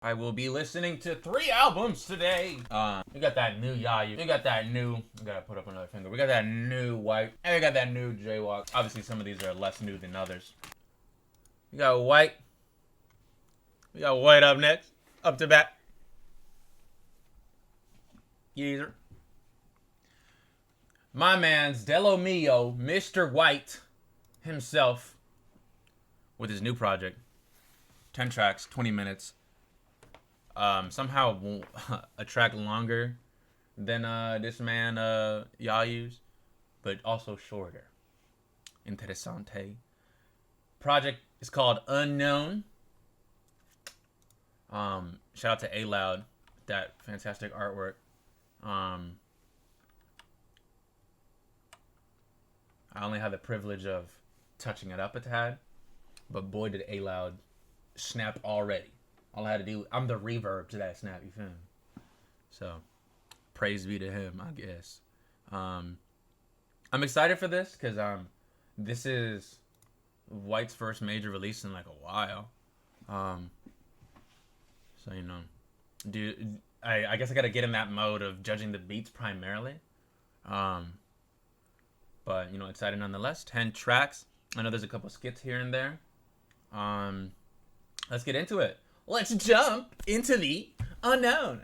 I will be listening to 3 albums today. We got that new Yayu. We got that new. I gotta put up another finger. We got that new White. And we got that new Jaywalk. Obviously, some of these are less new than others. We got White. We got White up next. Up to bat. Yeezer. My man's Delo Mio, Mr. White himself, with his new project. 10 tracks, 20 minutes. Somehow a track longer than this man Yayu's, but also shorter. Interessante. Project is called Unknown. Shout out to A Loud, that fantastic artwork. I only had the privilege of touching it up a tad, but boy did A Loud snap already. All I had to do, I'm the reverb to that snap, you feel me? So, praise be to him, I guess. I'm excited for this because this is White's first major release in like a while. So, you know, I guess I got to get in that mode of judging the beats primarily. But, you know, excited nonetheless. 10 tracks. I know there's a couple skits here and there. Let's get into it. Let's jump into the unknown.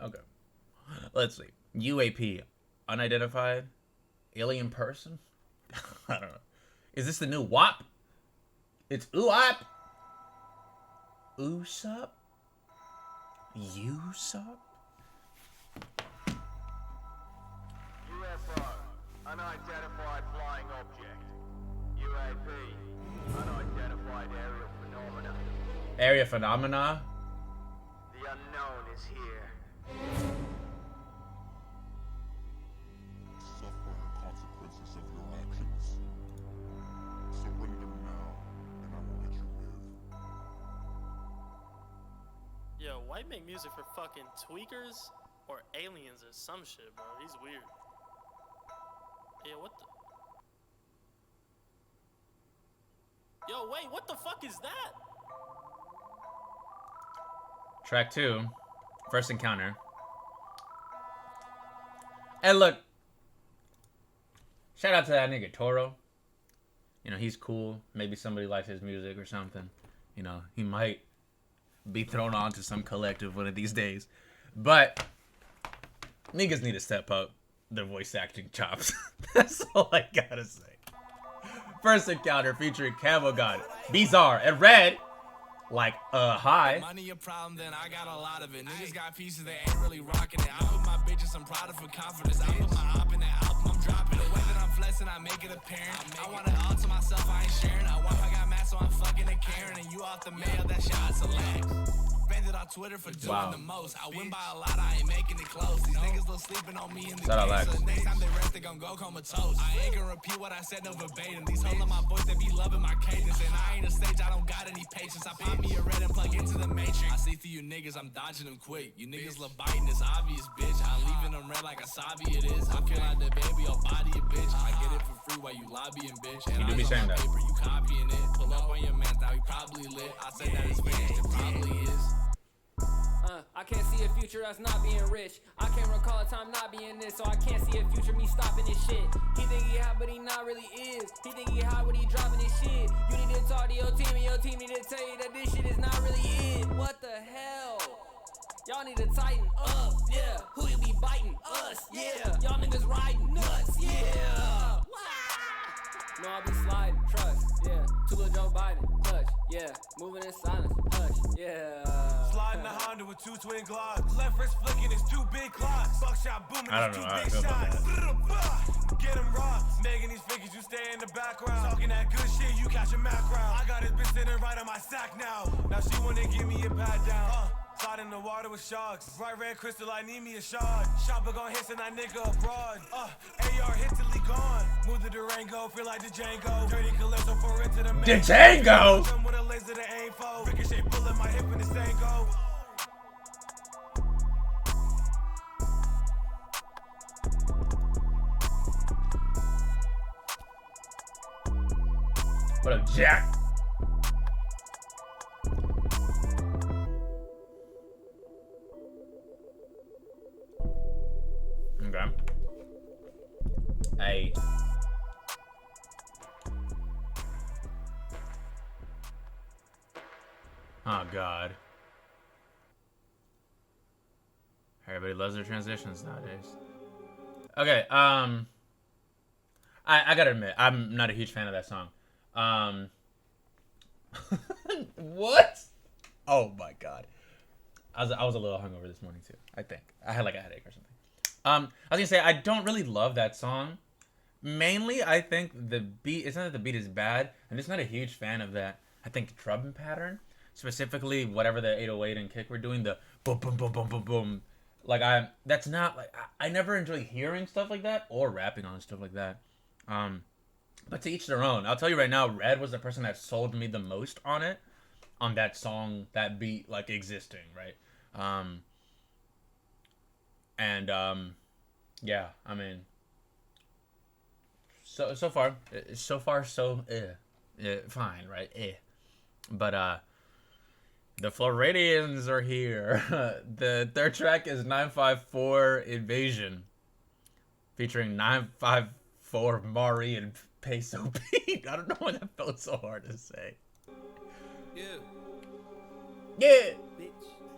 Okay. Let's see. UAP. Unidentified. Alien person? I don't know. Is this the new WAP? It's UAP. Usopp? Usopp? UFO. Unidentified flying object. UAP. Unidentified aerial phenomena. Area phenomena? The unknown is here. Suffer the consequences of your actions. Surrender now, and I will let you live. Yo, White make music for fucking tweakers or aliens or some shit, bro. He's weird. Yeah, what the? Yo, wait, what the fuck is that? Track 2. First encounter. And look. Shout out to that nigga Toro. You know, he's cool. Maybe somebody likes his music or something. You know, he might be thrown on to some collective one of these days. But niggas need to step up their voice acting chops. That's all I gotta say. First encounter featuring Camo God, Bizarre, and Red. Like, hi. Money a problem, then I got a lot of it. Niggas got pieces, they ain't really rocking it. I put my bitches, I'm proud of for confidence. I put my op in that album, I'm dropping it. The way that I'm flexing, I make it apparent. I want it all to myself, I ain't sharing. I got mad, so I'm fucking a Karen. And you off the mail, that shit I select. Banded on Twitter for doing the most. I win by a lot, I ain't making it close. These niggas look sleeping on me in the game. So next time they rest, they gon' go comatose. I ain't gonna repeat what I said, no verbatim. These hoes on my voice, they be loving my cadence. And I ain't a stage, I don't got any patience. I pop me a red and plug into the matrix. I see through you niggas, I'm dodging them quick. You niggas love biting, it's obvious, bitch. I'm leaving them red like a Sabi it is. I'm killing the baby, your body a bitch. I get it for free while you lobbying, bitch. And You do be saying that. paper, you copying it. Pull up on your man, now he probably lit. I said that it's finished, it probably is. I can't see a future us not being rich. I can't recall a time not being this, so I can't see a future me stopping this shit. He think he hot, but he not really is. He think he hot when he dropping this shit. You need to talk to your team, and your team need to tell you that this shit is not really it. What the hell? Y'all need to tighten up, yeah. Who you be biting? Us, yeah. Y'all niggas riding nuts, yeah. No, I be sliding, trust, yeah. Tula Joe Biden, touch, yeah. Moving in silence, hush, yeah. Sliding the Honda with 2 twin Glocks. Left wrist flicking his 2 big clocks. Buckshot booming I his don't 2 know how I big feel about shots. Get him raw. Making these figures, you stay in the background. Talking that good shit, you catch a Mac round. I got his bitch sitting right on my sack now. Now she wanna give me a pat down. Slide in the water with sharks. Bright red crystal, I need me a shard. Shopper gon' hit that nigga abroad. AR hit till he gone. Move the Durango, feel like the Django. Dirty Calypso for into the The Django! With a laser to aim for. Ricochet bullet, my hip in the same go. What up, Jack? right. Oh God. Everybody loves their transitions nowadays. Okay, I gotta admit, I'm not a huge fan of that song. What? Oh my God. I was a little hungover this morning too. I think I had like a headache or something. I was gonna say I don't really love that song. Mainly, I think the beat. It's not that the beat is bad. I'm just not a huge fan of that. I think drum pattern, specifically whatever the 808 and kick were doing, the boom boom boom boom boom boom. Like that's not like I never enjoy hearing stuff like that or rapping on stuff like that. But to each their own. I'll tell you right now, Red was the person that sold me the most on it, on that song, that beat, like existing, right? Yeah, I mean, so far fine, right? But the Floridians are here. The third track is 954 Invasion, featuring 954 Mari and Peso Pete. I don't know why that felt so hard to say. Yeah.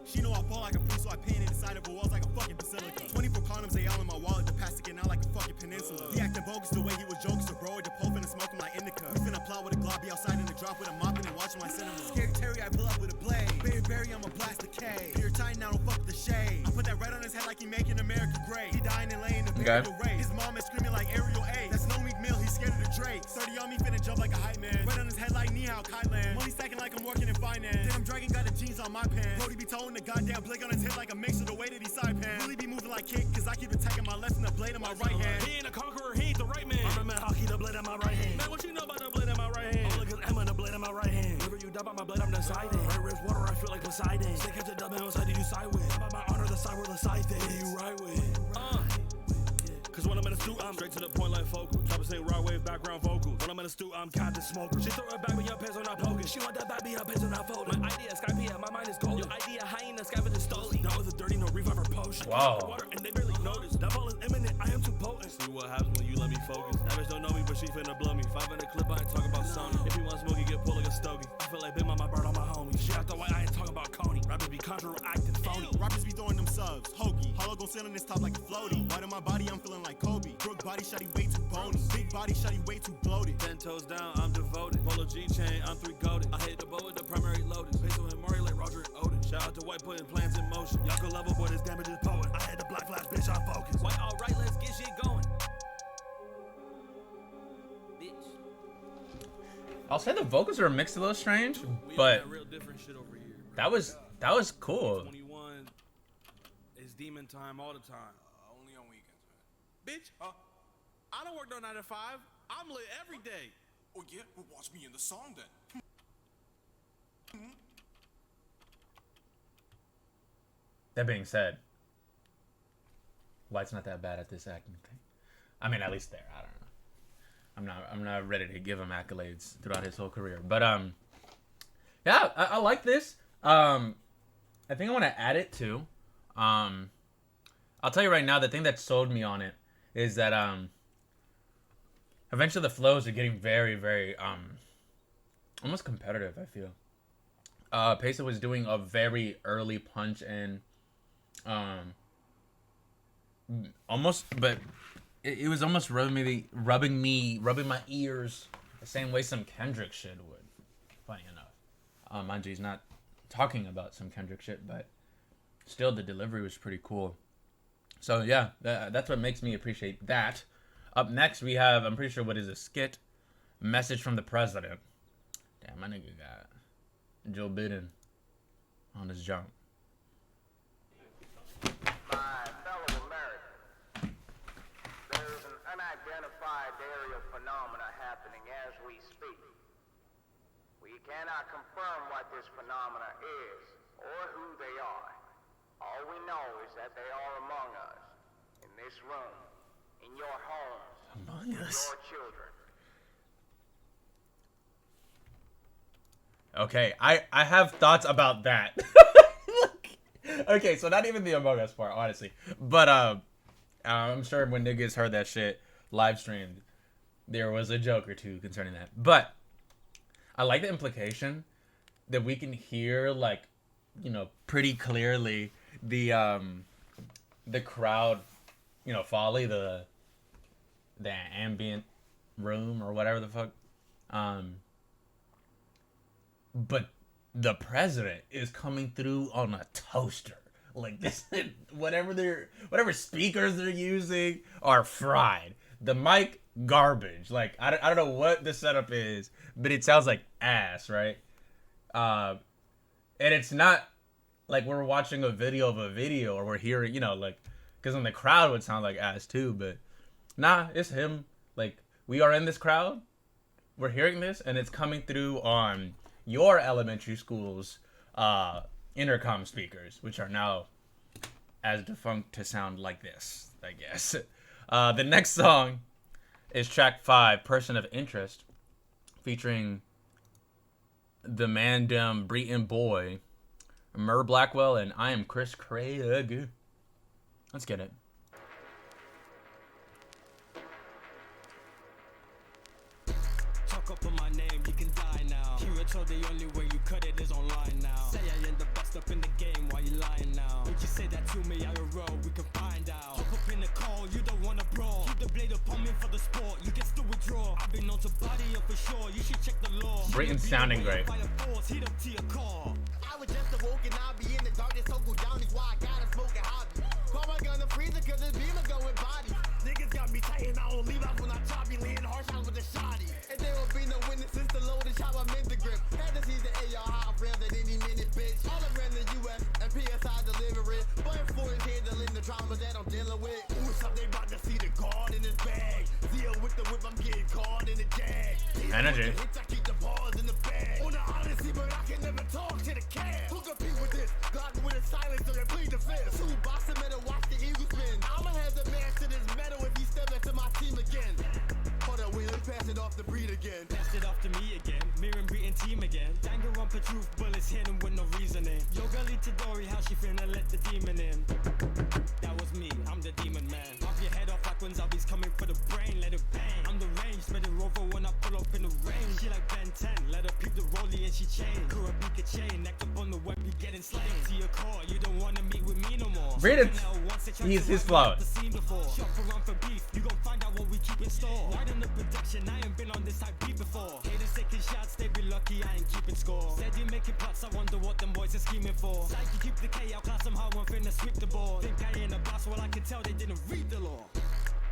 She know I ball like a beast, so I paint it inside of her walls like a fucking basilica. 24 condoms, they all in my wallet, the past sticking out like a fucking peninsula. He acting bogus the way he was jokes, so bro, the pole finna smoke him like indica. We finna plot with a glob, be outside in the drop with a mopping and watching my cinema. Scared Terry, I pull up with a blade. Barry, I'ma blast the K. You're tight now, don't fuck the shade. I put that red on his head like he making America great. He dying and laying the burial rate. His mom is screaming like Ariel A. That's no Meek Mill, he's scared of the Drake. 30 on me, finna jump like a hype man. Red on his head like Nihao Kailan. Money stacking like I'm working in finance. Then I'm dragging, got the jeans on my pants. Brody be towing the goddamn blick on his head like a mix of the way that he side pan. Really be moving like kick, cause I keep attacking my left and the blade in my right hand. He ain't a conqueror, he ain't the right man. I'm the man, I'll keep the blade in my right hand. Man, what you know about the blade in my right hand? All because Emma, the blade in my right hand. Whenever you dub on my blade, I'm deciding. Red rich water, I feel like Poseidon. Stick at the dub and side you side with. About my honor, the side where the side thing. What you right with? Cause when I'm in a stew, I'm straight to the point like focal. Try to say right wave, background vocals. When I'm in a stew, I'm Captain Smoker. She throw it back, but your pants are not poking. She want that back, but your pants are not folding. My idea, Skype, my mind is cold. Your idea, hyena, scavenger stolen. That was a dirty, no reviver potion. Wow. Water, and they barely notice. That ball is imminent, I am too potent. See what happens when you let me focus. That bitch don't know me, but she finna blow me. 5 in the clip, I ain't talking about Sony. If you want smoke, you get pulled like a stogie. I feel like Big Mama bird on my homie. She out the white, I ain't talking about Coney. Rappers be conjurer acting phony. Rappers be throwing them subs, hokey. Hollow gon' sit on this top like a floaty. White on my body, I'm feeling like Kobe. Brook body, shotty way too bony. Big body, shotty way too bloated. 10 toes down, I'm devoted. Polo G chain, I'm 3 goated. I hit the bow with the primary lotus. Peso and Murray like Roger and Odin. Shout out to White putting plans in motion. Y'all could level, boy, this damage is potent. I had the black flash, bitch, I'm focused. White, alright, let's get shit going. Bitch. I'll say the vocals are mixed a little strange, We but on that real different shit over here. that was cool. 21 is demon time all the time. Only on weekends, man. Bitch, I don't work no 9 to 5. I'm lit every day. Oh yeah, well watch me in the song then. That being said, White's not that bad at this acting thing. I mean, at least there. I don't know. I'm not ready to give him accolades throughout his whole career, but yeah, I like this. I think I want to add it too. I'll tell you right now, the thing that sold me on it is that eventually the flows are getting very, very almost competitive. I feel Peso was doing a very early punch and almost, but it was almost rubbing my ears the same way some Kendrick shit would. Funny enough, mind you, he's not talking about some Kendrick shit, but still the delivery was pretty cool. So yeah, that's what makes me appreciate that. Up next we have, I'm pretty sure what is a skit, Message from the President. Damn, my nigga got Joe Biden on his jump. My fellow Americans, there's an unidentified aerial phenomena happening as we speak. We cannot confirm what this phenomena is or who they are. All we know is that they are among us, in this room, in your homes, Among us. your children. Okay, I have thoughts about that. Okay, so not even the Among Us part, honestly. But I'm sure when niggas heard that shit, live streamed, there was a joke or two concerning that. But I like the implication that we can hear, like, you know, pretty clearly the crowd, you know, Folly, the ambient room or whatever the fuck. But the president is coming through on a toaster. Like this, whatever speakers they're using are fried. The mic garbage. Like I don't know what the setup is, but it sounds like ass, right? And it's not like we're watching a video of a video or we're hearing, you know, like, because in the crowd would sound like ass too, but nah, it's him. Like, we are in this crowd, we're hearing this, and it's coming through on your elementary school's intercom speakers, which are now as defunct to sound like this, I guess. The next song is track 5, Person of Interest, featuring the Mandem Breton Boy, Mur Blackwell, and I Am Chris Craig. Let's get it. Talk up on my name, you can die now. Kirito, the only way you cut it is online now. Say I ain't the best up in the game, why you lying now? Would you say that to me, I roll, we can find out. Hop up in the call, you don't wanna brawl. Keep the blade upon me for the sport, you can still withdraw. I've been known to body up for sure, you should check the law. Brayton's sounding great. Heat up to your car. I was just awoke and I'll be in the darkness, so go down is why I gotta smoke a hobby. Call my gun to freeze it, cause this beamer going body. Niggas got me tight and I don't leave out when I chop me, laying harsh out with the shotty. And there will be no witness since the loaded chop, I'm in the grip. Had to see the AR high rails at any minute, bitch. All around the US and PSI delivering. But for his handling the traumas that I'm dealing with. Ooh, something about to see the guard in his bag. Deal with the whip, I'm getting caught in the jag. Energy. I keep the balls in the bag. On the honesty, but I can never talk to the cab. Who compete with this? Glock with a silencer and plead the fifth. Two boxing metal, watch the Eagles spin. I'ma have the man to this metal if he step into my team again. Hold on, we pass it off the breed again. Pass it off to me again, mirror beating team again. Danger on for truth, bullets hitting with no reasoning. Yo, girlie Tadori, how she finna let the demon in? That was me, I'm the demon man. Off your head off like when zombies coming for the brain, let it bang. I'm the range, spread it rover when I pull up in the rain. She like Ben 10, let her peep the rollie and she chain. Kurabika chain, neck up on the web, you getting slain. To your core, you don't wanna meet with me no more. Read it. He's his flow. Shop around for beef, you gon' find out what we keep in store. Widen the production, I ain't been on this type beat before. Haters taking shots, they be lucky, I ain't keeping score. Said you making plots, I wonder what them boys are scheming for. Like you keep the K out, class somehow I'm finna sweep the board. Think I ain't a boss, well I can tell they didn't read the law.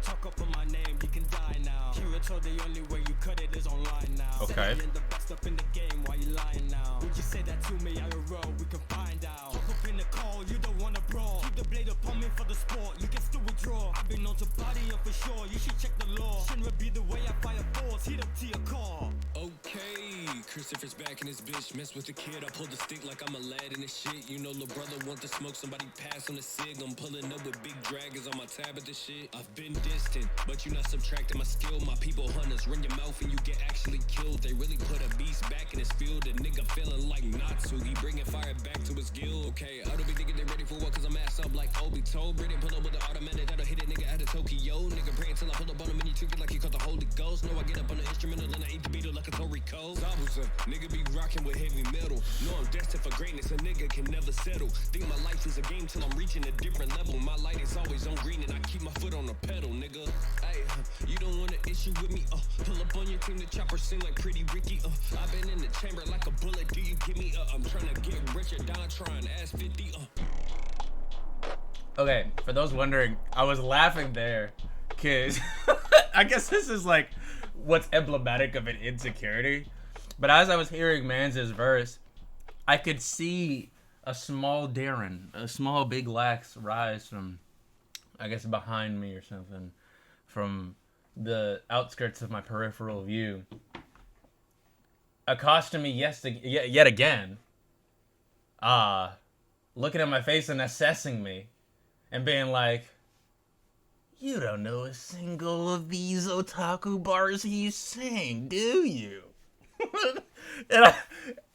Talk up on my name, you can die now. Kirito, the only way you cut it is online now. Okay. Say I ain't the best up in the game, why you lying now? Would you say that to me, I roll, we can find out. Talk up in the call, you don't wanna brawl. Keep the blade upon me for the sport, you can still withdraw. I've been known to body up for sure, you should check the law. Shouldn't be the way I fire force, heat up to your car. Okay, Christopher's back in his bitch. Mess with the kid, I pulled the stick like I'm a lad in this shit. You know, little brother want to smoke, somebody pass on the cig. I'm pulling up with big draggers on my tab at this shit. I've been distant, but you not subtracting my skill. My people hunters, run your mouth and you get actually killed. They really put a beast back in his field. A nigga feeling like Natsu, he bringing fire back to his guild. Okay, I don't be thinking they ready for what, cause I'm ass up like Obi told. Britain pull up with the automatic, that'll hit a nigga out of Tokyo. Nigga pray until I pull up on him and he treat it like he caught the Holy Ghost. No, I get up on the instrumental and I eat the beetle like a Tory Cole. Zabuza, nigga be rocking with heavy metal. No, I'm destined for greatness, a nigga can never settle. Think my life is a game till I'm reaching a different level. My light is always on green and I keep my foot on the pedal, nigga. Hey, you don't want an issue with me, pull up on your team, the chopper sing like Pretty Ricky, I've been in the chamber like a bullet, do you give me, I'm trying to get rich or die trying, ass 50, Okay, for those wondering, I was laughing there, cause I guess this is like what's emblematic of an insecurity. But as I was hearing Manz's verse, I could see a small Darren, a small Big Lax rise from, I guess, behind me or something, from the outskirts of my peripheral view, accosting me yet again, looking at my face and assessing me, and being like, "You don't know a single of these otaku bars he's saying, do you?"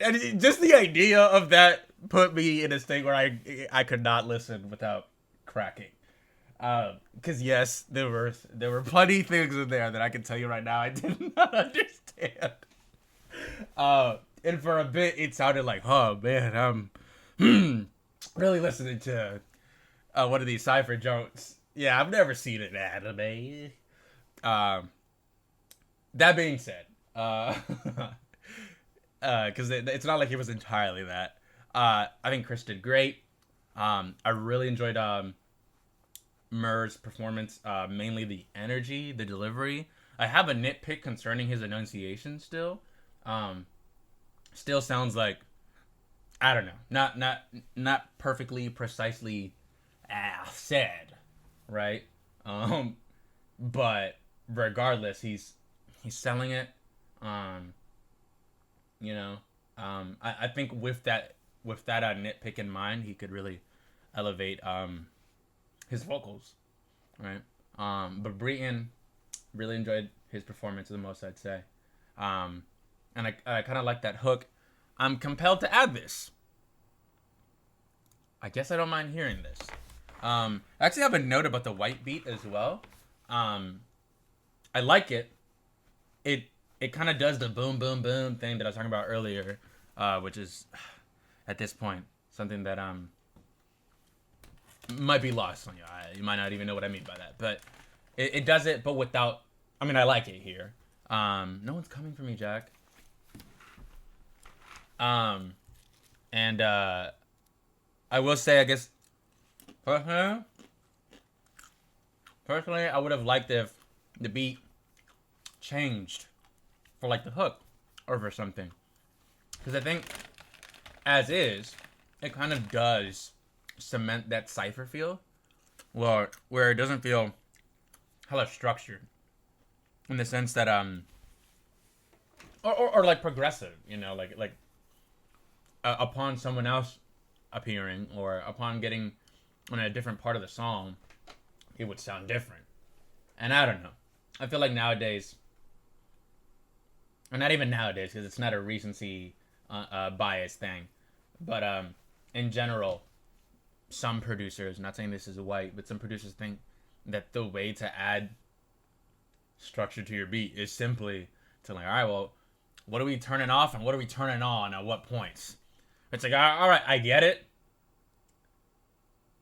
and just the idea of that put me in a state where I could not listen without cracking. Because yes, there were plenty of things in there that I can tell you right now I did not understand. And for a bit, it sounded like, oh man, I'm really listening to one of these Cypher jokes. Yeah, I've never seen an anime. That being said, because it's not like it was entirely that. I think Chris did great. I really enjoyed Murr's performance, mainly the energy, the delivery. I have a nitpick concerning his enunciation still. Still sounds like, I don't know, not perfectly, precisely said, right? But regardless, he's selling it. You know, I think with that nitpick in mind, he could really elevate his vocals, right? But Breton, really enjoyed his performance the most, I'd say. And I kind of like that hook. I'm compelled to add this. I guess I don't mind hearing this. I actually have a note about the white beat as well. I like it. It kind of does the boom, boom, boom thing that I was talking about earlier, which is, at this point, something that might be lost on you. You might not even know what I mean by that. But it does it, but without... I mean, I like it here. No one's coming for me, Jack. And I will say, I guess, personally, I would have liked if the beat changed for like the hook or for something, because I think as is, it kind of does cement that Cypher feel, where it doesn't feel hella structured, in the sense that or like progressive, you know, like upon someone else appearing or upon getting on a different part of the song, it would sound different. And I don't know. I feel like nowadays, or not even nowadays, because it's not a recency bias thing, but in general, some producers, not saying this is white, but some producers think that the way to add structure to your beat is simply to like, all right, well, what are we turning off and what are we turning on at what points? It's like, all right, I get it.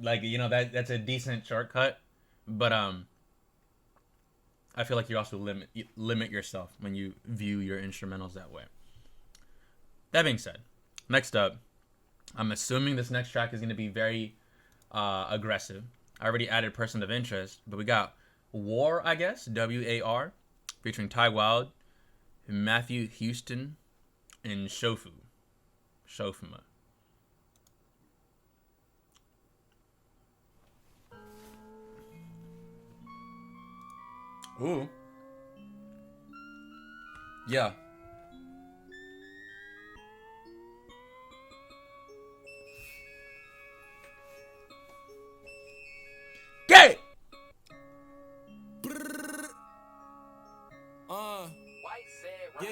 Like, you know, that's a decent shortcut, but I feel like you also limit yourself when you view your instrumentals that way. That being said, next up, I'm assuming this next track is going to be very aggressive. I already added Person of Interest, but we got War, I guess, WAR, featuring Ty Wilde, Matthew Houston, and Shofuma. Ooh. Yeah. Gay! Yeah,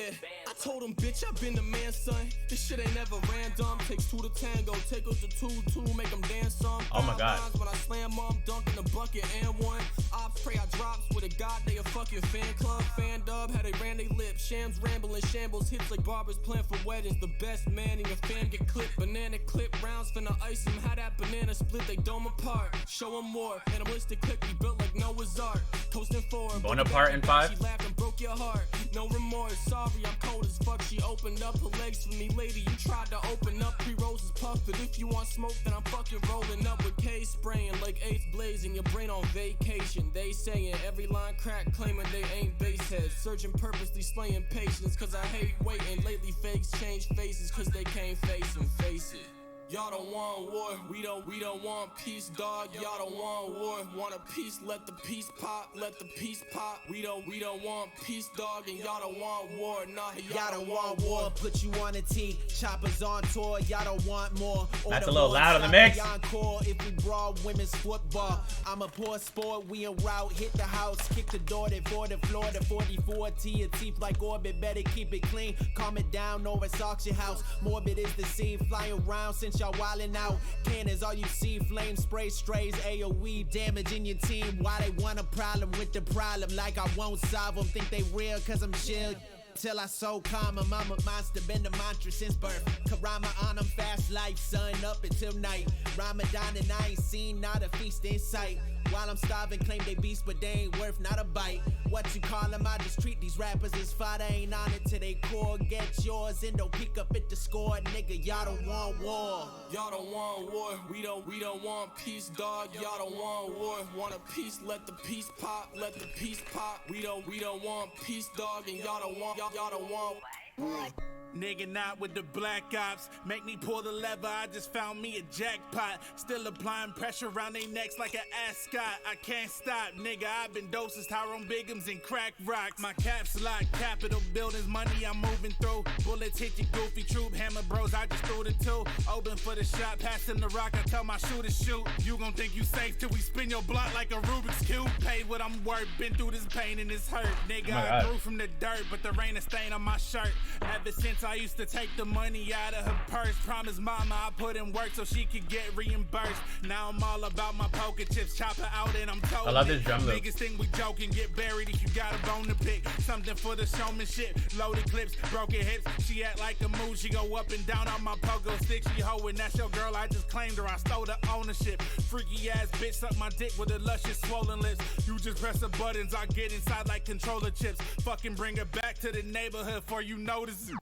I told him, bitch, I been the man, son. This shit ain't never random. Takes two to tango, take us to two, make them dance some. Oh my god. When I slam them, dunk in the bucket and one. Ops pray I drops with a god, they a fucking fan club. Fan dub, how they ran they lips. Shams rambling, shambles, hits like barbers plan for weddings. The best man in your fam get clipped. Banana clip rounds, finna ice them. How that banana split, they dome apart. Show them more, animalistic click, we built like Noah's Ark. Coasting forward, Bonaparte in 5. She laughed and broke your heart. No remorse, sorry, I'm cold as fuck. She opened up her legs for me, lady. You tried to open up, pre-roses puff. But if you want smoke, then I'm fucking rolling up with K spraying like Ace blazing. Your brain on vacation. They saying every line crack, claiming they ain't base heads. Surgeon purposely slaying patience, cause I hate waiting. Lately fakes change faces, cause they can't face them, face it. Y'all don't want war, we don't want peace, dog. Y'all don't want war, want a peace, let the peace pop, let the peace pop. We don't want peace, dog, and y'all don't want war. Nah, y'all don't want war. Put you on a team, choppers on tour. Y'all don't want more. That's a little loud on the mix. If we brawl women's football, I'm a poor sport. We en route, hit the house, kick the door, they for the floor. The 44 to your teeth like orbit. Better keep it clean, calm it down, or it's auction house. Morbid is the scene, flying around since y'all wildin' out. Cannons, all you see, flame spray strays, AoE damaging your team. Why they want a problem with the problem? Like I won't solve them. Think they real cause I'm chill. Till I so calm them. I'm a monster, been the mantra since birth. Karama on them, fast life, sun up until night. Ramadan and I ain't seen not a feast in sight. While I'm starving, claim they beast, but they ain't worth not a bite. What you call them, I just treat these rappers as fodder. Ain't on it to they core, get yours and don't peek up at the score. Nigga, y'all don't want war. Y'all don't want war, we don't want peace, dog. Y'all don't want war, want a peace, let the peace pop, let the peace pop. We don't want peace, dog, and y'all don't want war. Nigga, not with the black ops. Make me pull the lever, I just found me a jackpot. Still applying pressure around they necks like an ascot. I can't stop, nigga, I've been doses, Tyrone Biggums and crack rocks. My caps locked, Capitol buildings, money I'm moving through. Bullets hit your goofy troop, hammer bros, I just threw the two. Open for the shot, passing the rock, I tell my shooter shoot. You gon' think you safe till we spin your block like a Rubik's Cube. Paid what I'm worth, been through this pain and this hurt. Nigga, I grew from the dirt, but there ain't a stain on my shirt. Ever since I used to take the money out of her purse. Promised mama I put in work so she could get reimbursed. Now I'm all about my poker chips. Chop her out and I'm told. I love this drum loop. Biggest thing we joking, get buried if you got a bone to pick. Something for the showmanship. Loaded clips, broken hips. She act like a mood. She go up and down on my pogo stick. She hoeing, that's your girl. I just claimed her. I stole the ownership. Freaky ass bitch suck my dick with a luscious swollen lips. You just press the buttons. I get inside like controller chips. Fucking bring her back to the neighborhood for you notice.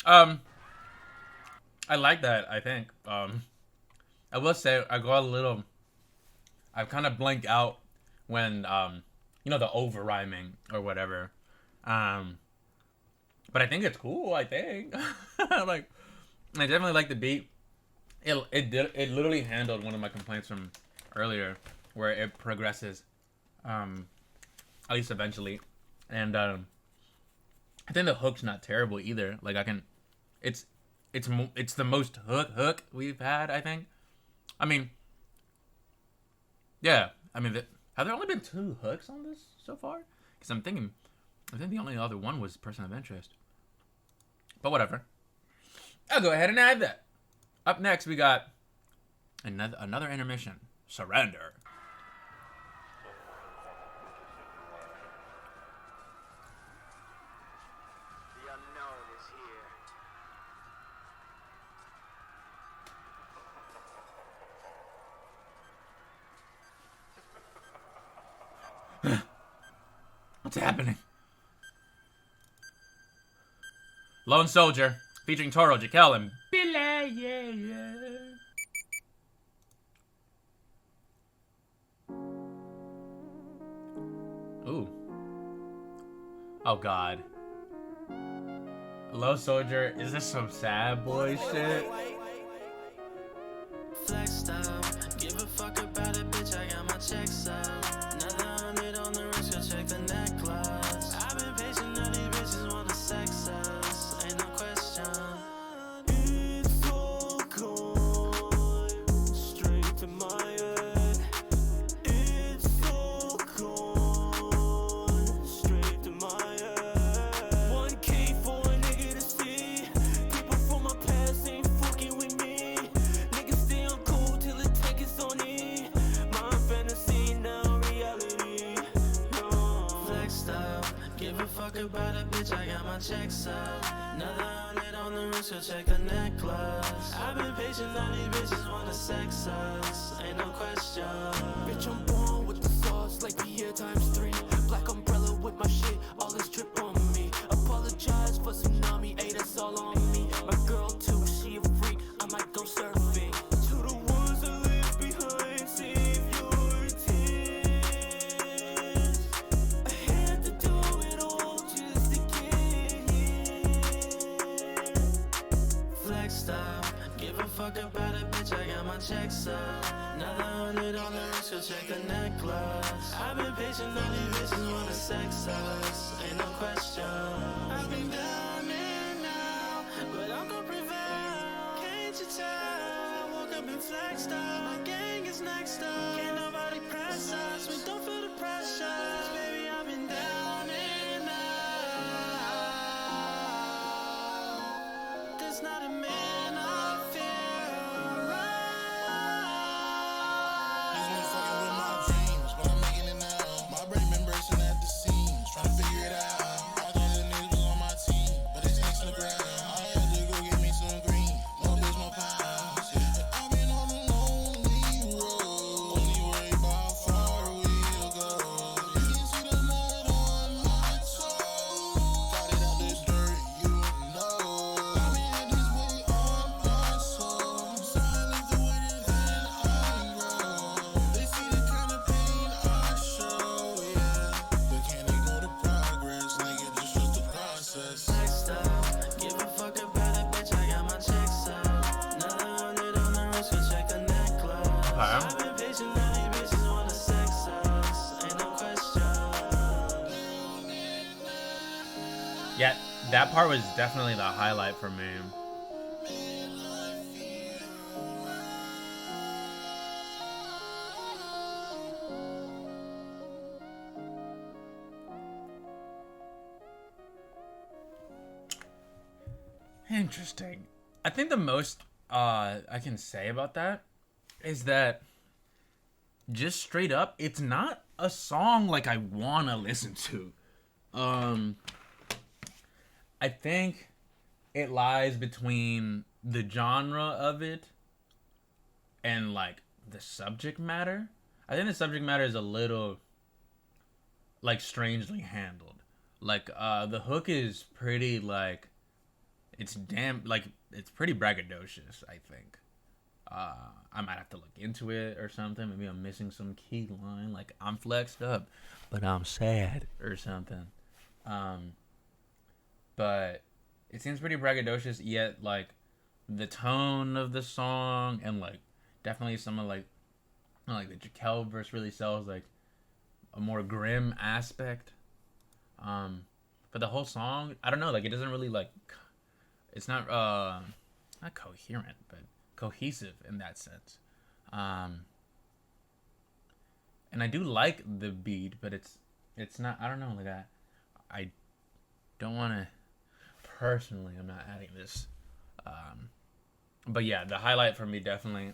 I like that, I think. I will say I got a little, I kind of blanked out when, you know, the over rhyming or whatever. But I think it's cool, I think. Like, I definitely like the beat. It literally handled one of my complaints from earlier where it progresses, at least eventually. And, I think the hook's not terrible either. Like it's the most hook we've had, I think. I mean, yeah. I mean, have there only been 2 hooks on this so far? Because I think the only other one was Person of Interest. But whatever. I'll go ahead and add that. Up next, we got another intermission. Surrender. What's happening? Lone Soldier, featuring Toro, Jaquel, and Billy. Yeah. Ooh. Oh God. Lone Soldier, is this some sad boy shit? Flexed up, give a fuck about it, bitch. I got my checks up. Another 100 on the wrist, go check the necklace. I've been patient, all these bitches wanna sex us. Ain't no question. It's all gone straight to my head. It's all gone straight to my head. 1K for a nigga to see. People from my past ain't fucking with me. Niggas stay on cool till the tank is on E. My fantasy now reality. No. Flexed up, give a fuck about it, bitch. I got my checks up. Another 100 on the wrist, go check the necklace. I've been patient, all these bitches wanna sex us. Ain't no question. Bitch, I'm born with the sauce like Pierre ×3. Black umbrella with my shit, all this drip on me. Apologize for tsunami, hey, that's all on me. My girl too, she a freak, I might go surfing. To the ones that live behind, save your tears. I had to do it all just to get here. Flexed up, give a fuck about it, bitch. I got my checks up. Another 100 on the wrist, go check the necklace. I've been patient, all these bitches wanna sex us. Ain't no question. I've been down and out, but I'm gonna prevail. Can't you tell? I woke up and flexed up. My gang is next up. Can't nobody press us. We don't feel the pressure. Baby, I've been down and out. There's not a I've been patient, now these bitches wanna sex us. Ain't no question. Yeah, that part was definitely the highlight for me. Interesting. I think the most I can say about that is that just straight up, it's not a song like I want to listen to. I think it lies between the genre of it and like the subject matter. I think the subject matter is a little like strangely handled. Like the hook is pretty like it's pretty braggadocious, I think. I might have to look into it or something. Maybe I'm missing some key line, like I'm flexed up, but I'm sad or something. But it seems pretty braggadocious, yet like the tone of the song and like definitely some of like the Jaquel verse really sells like a more grim aspect. But the whole song, I don't know, like it doesn't really like, it's not not coherent, but cohesive in that sense. And I do like the beat, but it's not, I don't know, like I don't want to, personally, I'm not adding this. But yeah, the highlight for me definitely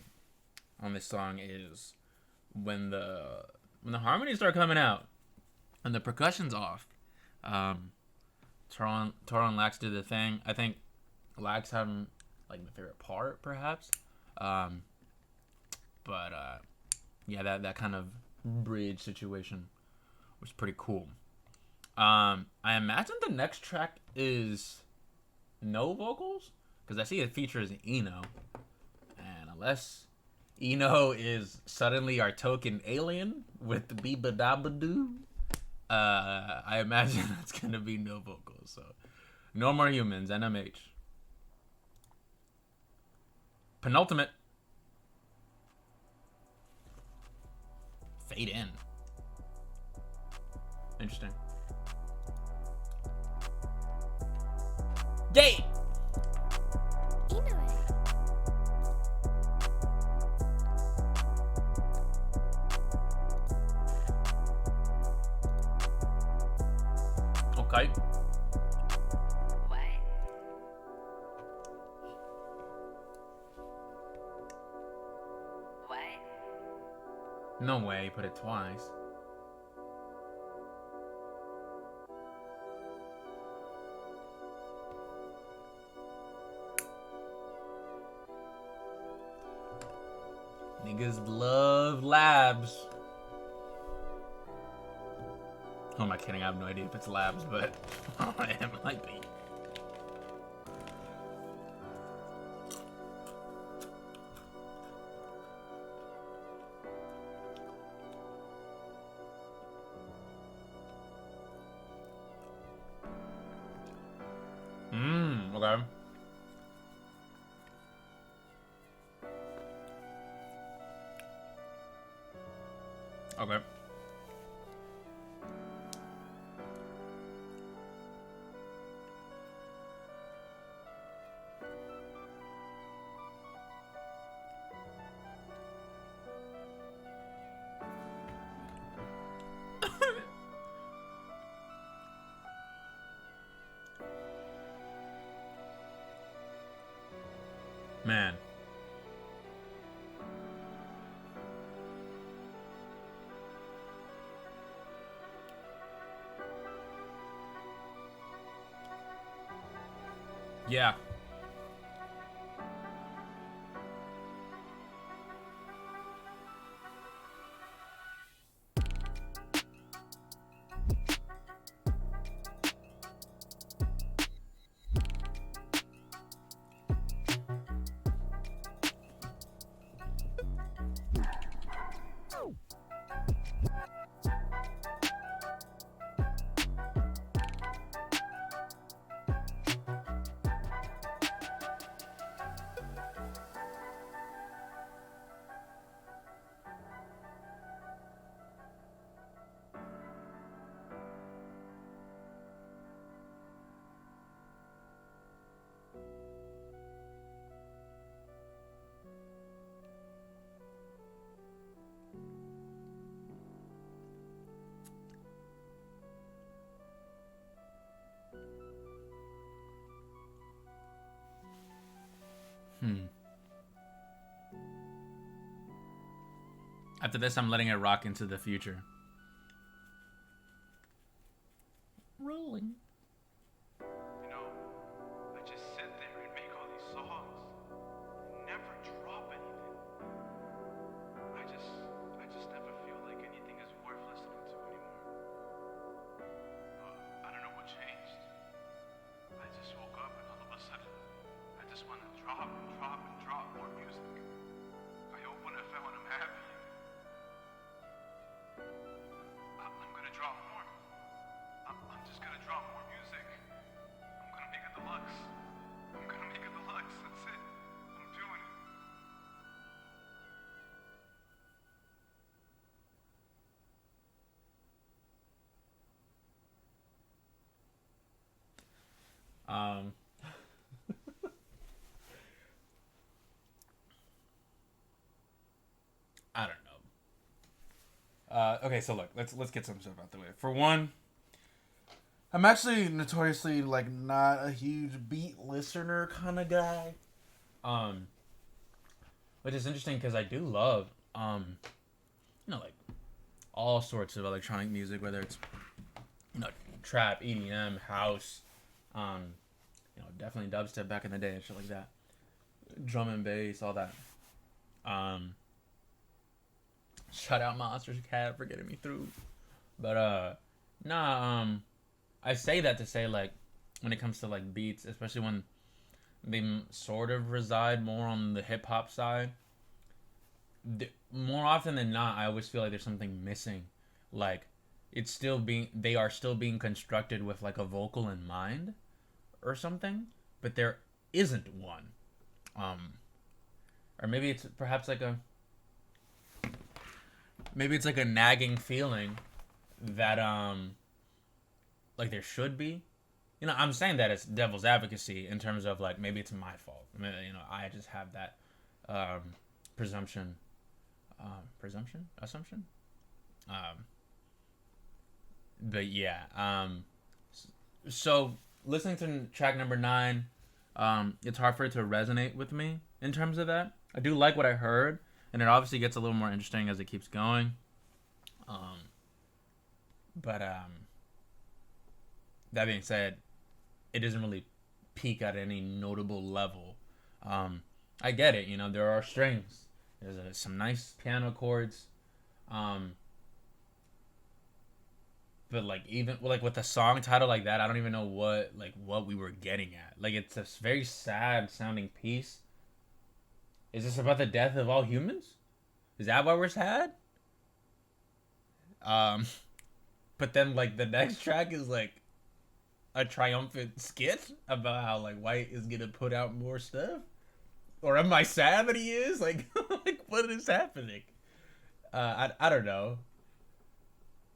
on this song is when the harmonies start coming out and the percussion's off. Toro and Lax did the thing. I think Lax had like my favorite part, perhaps. But yeah, that kind of bridge situation was pretty cool. I imagine the next track is no vocals, because I see it features Eno, and unless Eno is suddenly our token alien with the Beebadabadoo, I imagine it's gonna be no vocals. So no more humans. NMH. Penultimate. Fade in. Interesting. Yay! Okay. No way, you put it twice. Niggas love labs. Who am I kidding? I have no idea if it's labs, but it might be. Okay. Okay. Man. Yeah. After this, I'm letting it rock into the future. Rolling. You know, I just sit there and make all these songs and never drop anything. I just never feel like anything is worth listening to anymore. I don't know what changed. I just woke up and all of a sudden, I just want to drop and drop and drop more music. I open FM when I'm happy. I'm gonna drop more. I'm just gonna drop more music. I'm gonna make it deluxe. I'm gonna make it deluxe. That's it. I'm doing it. I don't know. Okay, so look, let's get some stuff out the way. For one, I'm actually notoriously like not a huge beat listener kind of guy. Which is interesting because I do love like all sorts of electronic music, whether it's trap, EDM, house, definitely dubstep back in the day and shit like that. Drum and bass, all that. Shout out Monsters Cat for getting me through. But I say that to say, like, when it comes to like beats, especially when they sort of reside more on the hip hop side, more often than not, I always feel like there's something missing. Like, they are still being constructed with like a vocal in mind or something, but there isn't one. Or maybe it's perhaps like a nagging feeling that like there should be. I'm saying that as devil's advocacy in terms of like maybe it's my fault. I just have that assumption. But yeah. So listening to track number 9, it's hard for it to resonate with me in terms of that. I do like what I heard, and it obviously gets a little more interesting as it keeps going. But that being said, it doesn't really peak at any notable level. I get it, there are strings. There's some nice piano chords. But like even like with a song title like that, I don't even know what we were getting at. Like, it's a very sad sounding piece. Is this about the death of all humans? Is that why we're sad? But then like the next track is like a triumphant skit about how like White is gonna put out more stuff. Or am I sad that he is? Like, like what is happening? I don't know.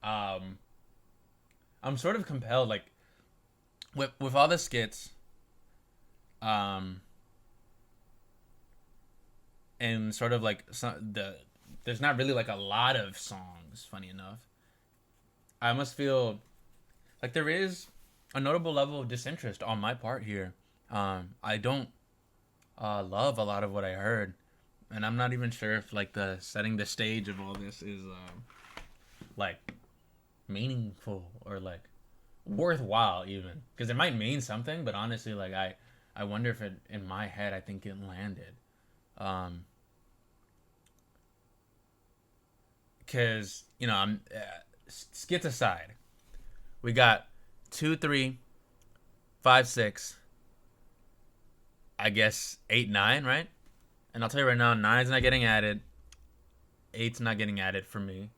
I'm sort of compelled, like, with all the skits, and sort of like there's not really like a lot of songs. Funny enough, I almost feel like there is a notable level of disinterest on my part here. I don't love a lot of what I heard, and I'm not even sure if like the setting the stage of all this is like meaningful or like worthwhile, even because it might mean something, but honestly, like I wonder if it in my head I think it landed, because I'm skits aside, we got 2, 3, 5, 6, I guess 8, 9, right? And I'll tell you right now, 9's not getting added, 8's not getting added for me.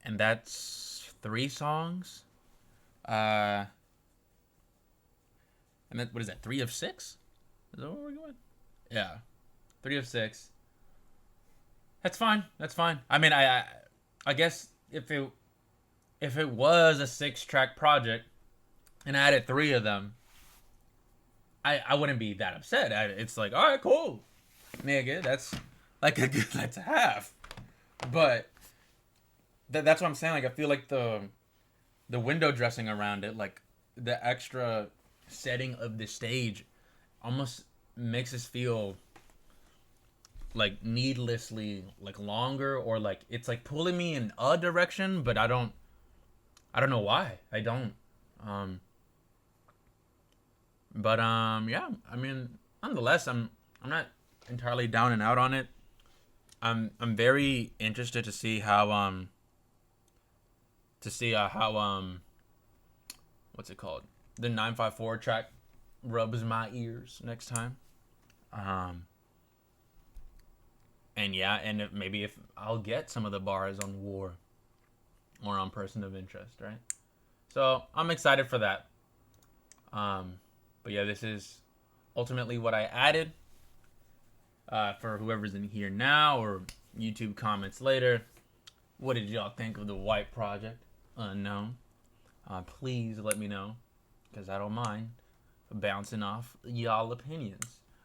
And that's 3 songs. And then, what is that, 3 of 6? Is that where we're going? Yeah. 3 of 6. That's fine. I mean, I guess if it was a 6-track project and I added 3 of them, I wouldn't be that upset. It's like, all right, cool. Nigga, that's like that's half. But that's what I'm saying. Like, I feel like the window dressing around it, like the extra setting of the stage, almost makes us feel like needlessly like longer, or like it's like pulling me in a direction, but I don't know why. I don't. Yeah, I mean, nonetheless, I'm not entirely down and out on it. I'm very interested to see how what's it called? The 954 track rubs my ears next time. And yeah, and maybe if I'll get some of the bars on War or on Person of Interest, right? So I'm excited for that. But yeah, this is ultimately what I added. For whoever's in here now or YouTube comments later, what did y'all think of the White Project? Unknown. Please let me know, because I don't mind bouncing off y'all opinions.